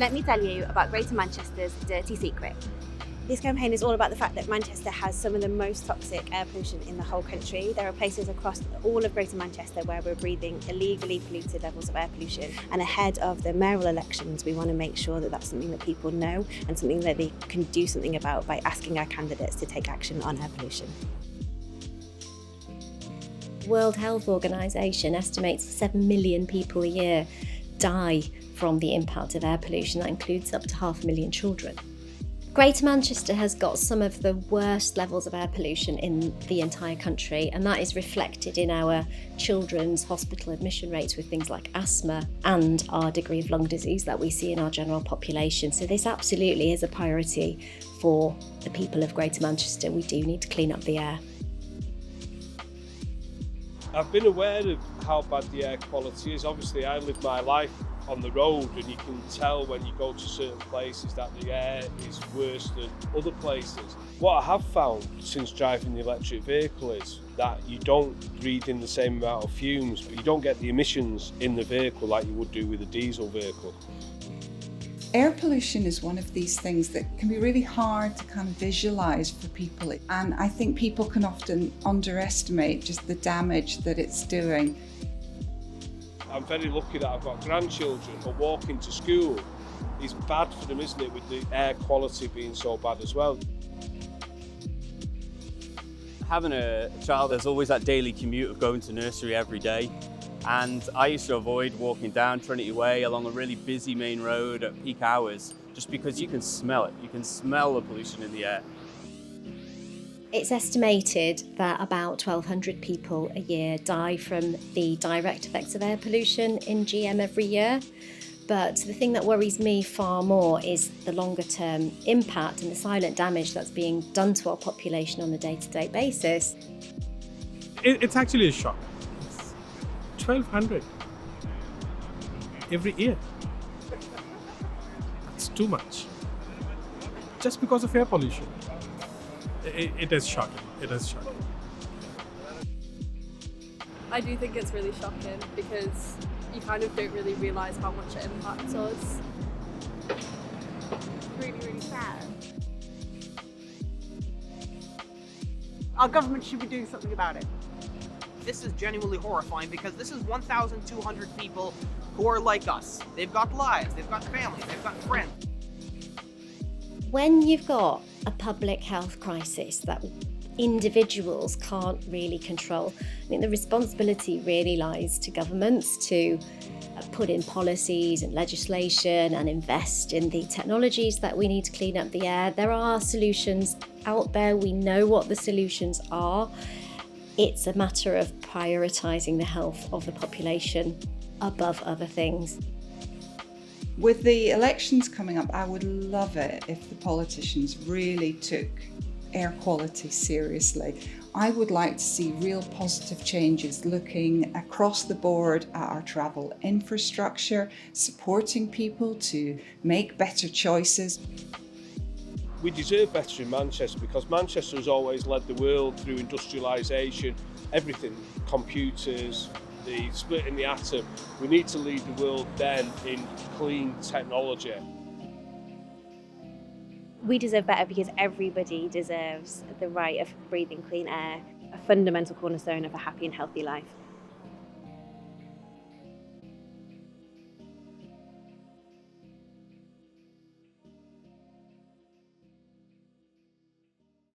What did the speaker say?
Let me tell you about Greater Manchester's dirty secret. This campaign is all about the fact that Manchester has some of the most toxic air pollution in the whole country. There are places across all of Greater Manchester where we're breathing illegally polluted levels of air pollution. And ahead of the mayoral elections, we want to make sure that that's something that people know and something that they can do something about by asking our candidates to take action on air pollution. World Health Organization estimates 7 million people a year die from the impact of air pollution. That includes up to 500,000 children. Greater Manchester has got some of the worst levels of air pollution in the entire country, and that is reflected in our children's hospital admission rates with things like asthma and our degree of lung disease that we see in our general population. So this absolutely is a priority for the people of Greater Manchester. We do need to clean up the air. I've been aware of how bad the air quality is. Obviously, I live my life on the road, and you can tell when you go to certain places that the air is worse than other places. What I have found since driving the electric vehicle is that you don't breathe in the same amount of fumes, but you don't get the emissions in the vehicle like you would do with a diesel vehicle. Air pollution is one of these things that can be really hard to kind of visualise for people, and I think people can often underestimate just the damage that it's doing. I'm very lucky that I've got grandchildren, but walking to school is bad for them, isn't it, with the air quality being so bad as well. Having a child, there's always that daily commute of going to nursery every day. And I used to avoid walking down Trinity Way along a really busy main road at peak hours, just because you can smell it. You can smell the pollution in the air. It's estimated that about 1,200 people a year die from the direct effects of air pollution in GM every year. But the thing that worries me far more is the longer term impact and the silent damage that's being done to our population on a day-to-day basis. It's actually a shock. 1,200 every year. That's too much. Just because of air pollution. It is shocking. It is shocking. I do think it's really shocking because you kind of don't really realise how much it impacts us. Really, really sad. Our government should be doing something about it. This is genuinely horrifying because this is 1,200 people who are like us. They've got lives, they've got families, they've got friends. When you've got a public health crisis that individuals can't really control, I think the responsibility really lies to governments to put in policies and legislation and invest in the technologies that we need to clean up the air. There are solutions out there. We know what the solutions are. It's a matter of prioritising the health of the population above other things. With the elections coming up, I would love it if the politicians really took air quality seriously. I would like to see real positive changes looking across the board at our travel infrastructure, supporting people to make better choices. We deserve better in Manchester because Manchester has always led the world through industrialisation, everything, computers, the split in the atom. We need to lead the world then in clean technology. We deserve better because everybody deserves the right of breathing clean air, a fundamental cornerstone of a happy and healthy life.